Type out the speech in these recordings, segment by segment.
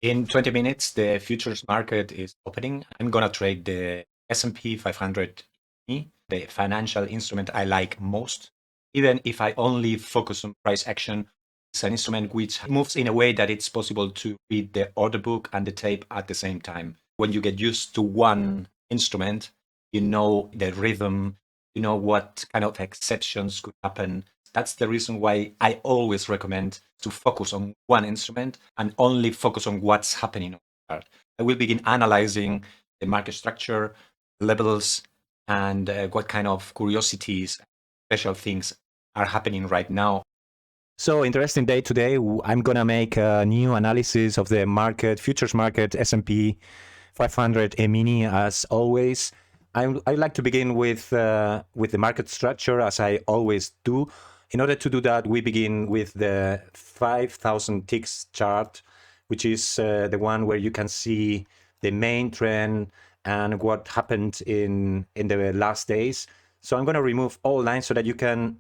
In 20 minutes, the futures market is opening. I'm gonna trade the S&P 500, the financial instrument I like most. Even if I only focus on price action, it's an instrument which moves in a way that it's possible to read the order book and the tape at the same time. When you get used to one instrument, you know the rhythm, you know what kind of exceptions could happen. That's the reason why I always recommend to focus on one instrument and only focus on what's happening on the chart. I will begin analyzing the market structure, levels, and what kind of curiosities, special things are happening right now. So interesting day today. I'm gonna make a new analysis of the market, futures market, S&P 500 E-mini as always. I like to begin with the market structure as I always do. In order to do that, we begin with the 5,000 ticks chart, which is the one where you can see the main trend and what happened in the last days. So I'm going to remove all lines so that you can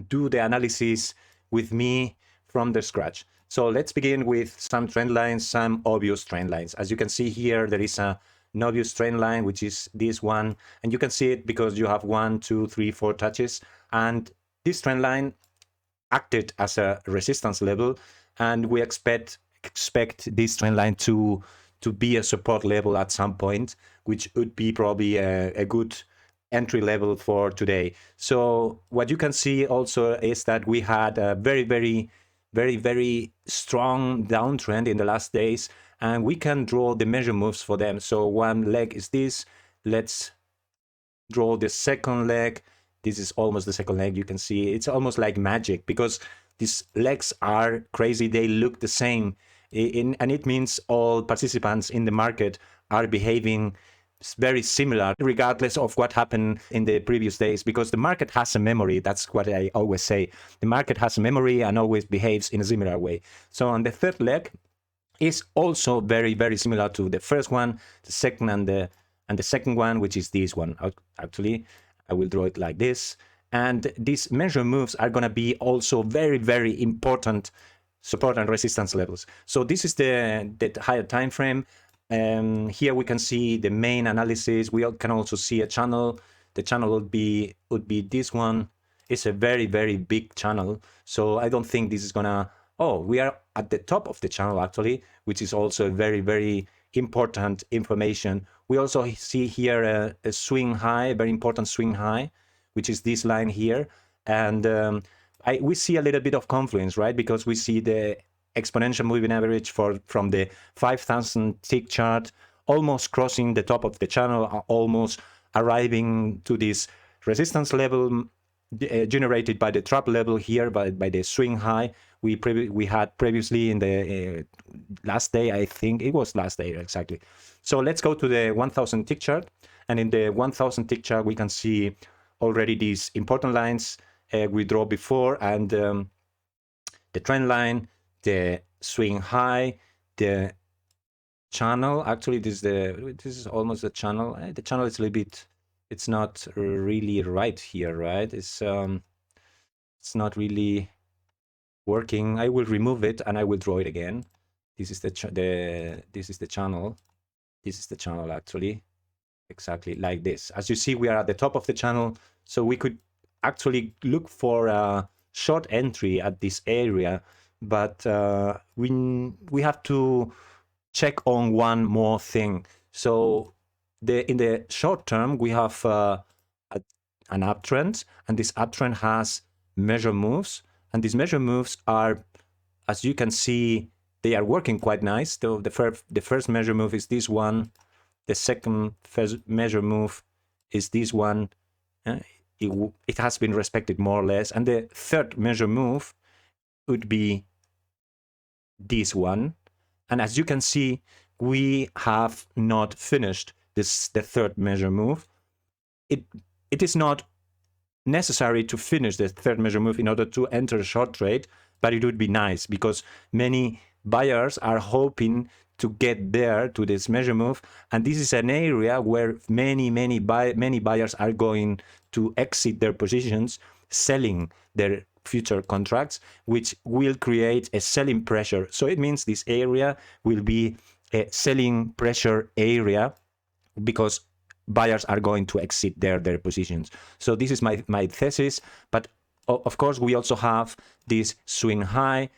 do the analysis with me from the scratch. So let's begin with some trend lines, some obvious trend lines. As you can see here, there is an obvious trend line, which is this one. And you can see it because you have 1, 2, 3, 4 touches. And this trend line acted as a resistance level. And we expect this trend line to be a support level at some point, which would be probably a good entry level for today. So what you can see also is that we had a very strong downtrend in the last days, and we can draw the measure moves for them. So one leg is this. Let's draw the second leg. This is almost the second leg. You can see it's almost like magic because these legs are crazy. They look the same, and it means all participants in the market are behaving very similar regardless of what happened in the previous days, because the market has a memory. That's what I always say. The market has a memory and always behaves in a similar way. So on the third leg is also very similar to the first one, the second, and the second one, which is this one. Actually, I will draw it like this. And these measure moves are going to be also very important support and resistance levels. So this is the higher time frame. Here we can see the main analysis. We can also see a channel. The channel would be this one. It's a very big channel. So I don't think this is gonna. Oh, we are at the top of the channel actually, which is also very important information. We also see here a swing high, very important swing high, which is this line here, and we see a little bit of confluence, right? Because we see the exponential moving average from the 5,000 tick chart almost crossing the top of the channel, almost arriving to this resistance level generated by the trap level here, by the swing high we had previously in the last day. I think it was last day exactly. So let's go to the 1,000 tick chart, and in the 1,000 tick chart we can see already these important lines we draw before, and the trend line, the swing high, the channel. Actually, this is almost a channel. The channel is a little bit. It's not really right here, right? It's not really working. I will remove it and I will draw it again. This is this is the channel. This is the channel actually, exactly like this. As you see, we are at the top of the channel, so we could actually look for a short entry at this area. But we have to check on one more thing. So in the short term, we have an uptrend, and this uptrend has measure moves, and these measure moves are, as you can see, they are working quite nice. So the first measure move is this one. The second measure move is this one. It has been respected more or less, and the third measure move would be this one. And as you can see, we have not finished the third measure move. It is not necessary to finish the third measure move in order to enter a short trade, but it would be nice because many buyers are hoping to get there to this measure move, and this is an area where many buyers are going to exit their positions, selling their future contracts, which will create a selling pressure. So it means this area will be a selling pressure area because buyers are going to exit their positions. So this is my thesis. But of course, we also have this swing high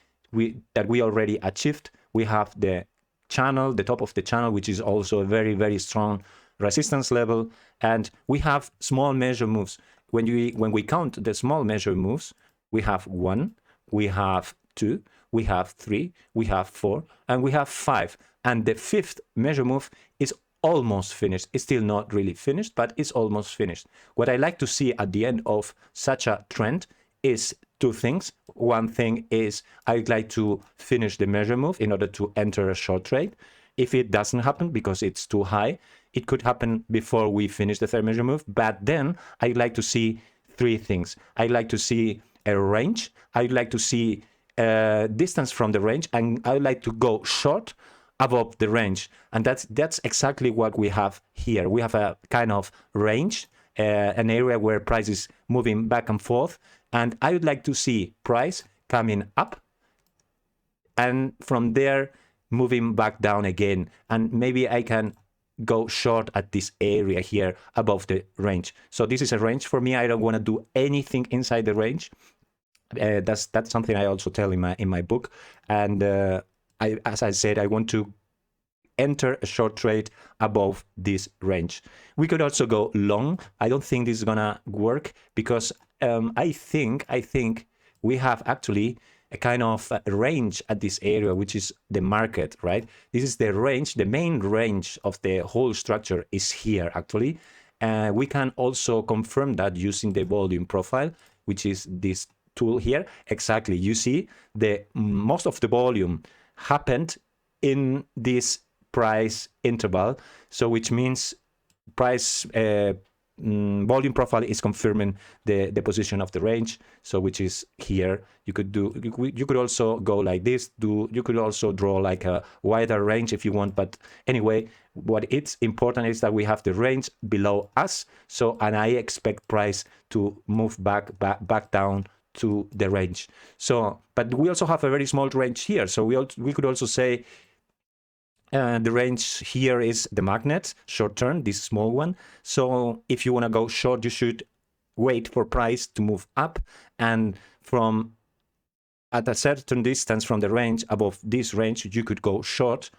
that we already achieved. We have the channel, the top of the channel, which is also a very, very strong resistance level. And we have small measure moves. When we count the small measure moves, we have 1, we have 2, we have 3, we have 4, and we have 5. And the 5th measure move is almost finished. It's still not really finished, but it's almost finished. What I like to see at the end of such a trend is 2 things. One thing is I'd like to finish the measure move in order to enter a short trade. If it doesn't happen because it's too high, it could happen before we finish the 3rd measure move. But then I'd like to see 3 things. I'd like to see a range. I'd like to see distance from the range, and I'd like to go short above the range. And that's exactly what we have here. We have a kind of range, an area where price is moving back and forth. And I would like to see price coming up and from there moving back down again. And maybe I can go short at this area here above the range. So this is a range for me. I don't want to do anything inside the range. That's something I also tell in my book. And as I said, I want to enter a short trade above this range. We could also go long. I don't think this is gonna work because I think we have actually a kind of range at this area, which is the market, right? This is the range. The main range of the whole structure is here actually. We can also confirm that using the volume profile, which is this tool here. Exactly, you see the most of the volume happened in this price interval, so which means price volume profile is confirming the position of the range, so which is here. You could also go like this, you could also draw like a wider range if you want, but anyway, what it's important is that we have the range below us, so and I expect price to move back down to the range. So but we also have a very small range here, so we could also say the range here is the magnet short term, this small one. So if you want to go short, you should wait for price to move up, and from at a certain distance from the range above this range you could go short,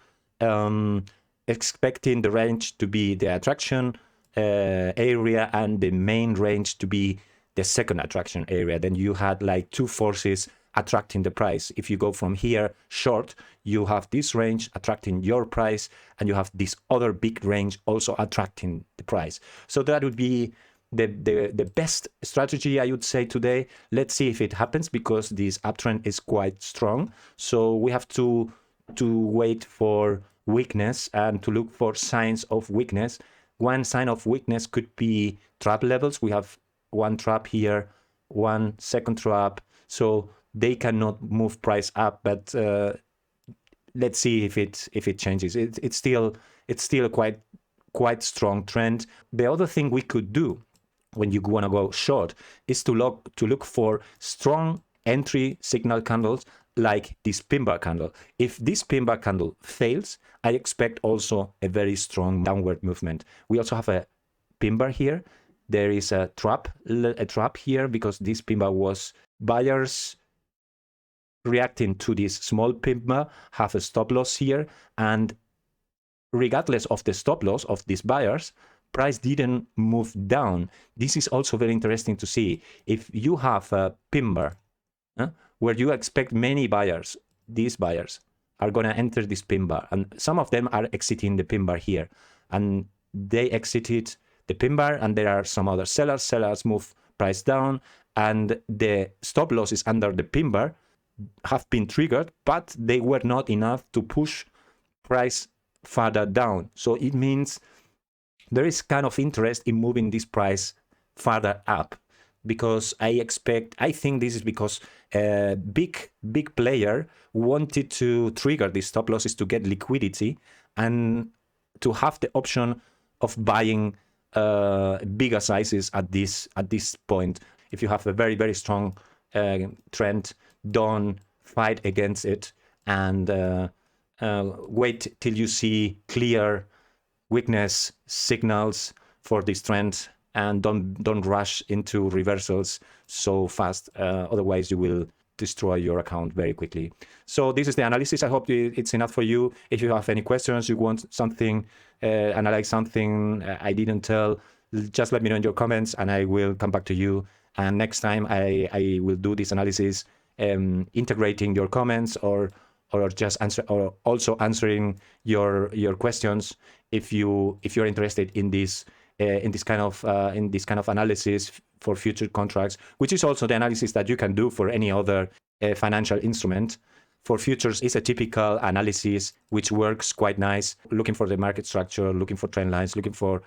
expecting the range to be the attraction area and the main range to be the second attraction area. Then you had like 2 forces attracting the price. If you go from here short, you have this range attracting your price, and you have this other big range also attracting the price. So that would be the best strategy, I would say, today. Let's see if it happens, because this uptrend is quite strong. So we have to wait for weakness and to look for signs of weakness. One sign of weakness could be trap levels. We have one trap here, one second trap, so they cannot move price up. But let's see if it changes. It's still a quite strong trend. The other thing we could do when you want to go short is to look for strong entry signal candles like this pin bar candle. If this pin bar candle fails, I expect also a very strong downward movement. We also have a pin bar here. There is a trap here, because this pin bar was buyers reacting to this small pin bar, have a stop loss here, and regardless of the stop loss of these buyers, price didn't move down. This is also very interesting to see. If you have a pin bar where you expect many buyers, these buyers are going to enter this pin bar, and some of them are exiting the pin bar here, and they exited the pin bar, and there are some other sellers move price down, and the stop losses under the pin bar have been triggered, but they were not enough to push price further down. So it means there is kind of interest in moving this price further up, because I think this is because a big player wanted to trigger these stop losses to get liquidity and to have the option of buying bigger sizes at this point. If you have a very strong trend, don't fight against it, and wait till you see clear weakness signals for this trend, and don't rush into reversals so fast. Otherwise, you will destroy your account very quickly. So this is the analysis. I hope it's enough for you. If you have any questions, you want something, analyze something I didn't tell, just let me know in your comments, and I will come back to you. And next time I will do this analysis, integrating your comments or just also answering your questions if you're interested in this kind of analysis for future contracts, which is also the analysis that you can do for any other financial instrument. For futures is a typical analysis which works quite nice, looking for the market structure, looking for trend lines, looking for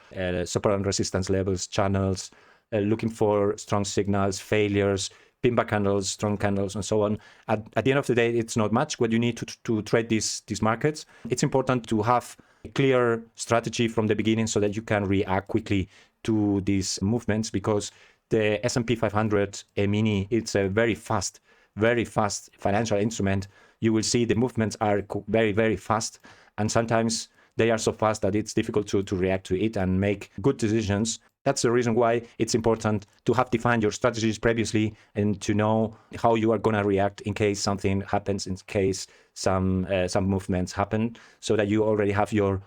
support and resistance levels, channels, looking for strong signals, failures, pin back candles, strong candles, and so on. At the end of the day, it's not much what you need to trade these markets. It's important to have a clear strategy from the beginning so that you can react quickly to these movements, because the S&P 500 mini, it's a very fast financial instrument. You will see the movements are very, very fast, and sometimes they are so fast that it's difficult to react to it and make good decisions. That's the reason why it's important to have defined your strategies previously and to know how you are going to react in case something happens, in case some movements happen, so that you already have your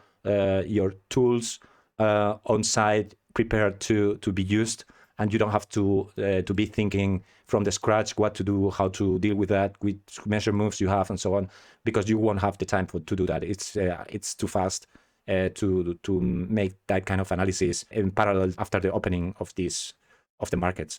tools on site prepared to be used, and you don't have to be thinking from the scratch what to do, how to deal with that, which measure moves you have, and so on, because you won't have the time to do that. It's too fast to make that kind of analysis in parallel after the opening of the markets.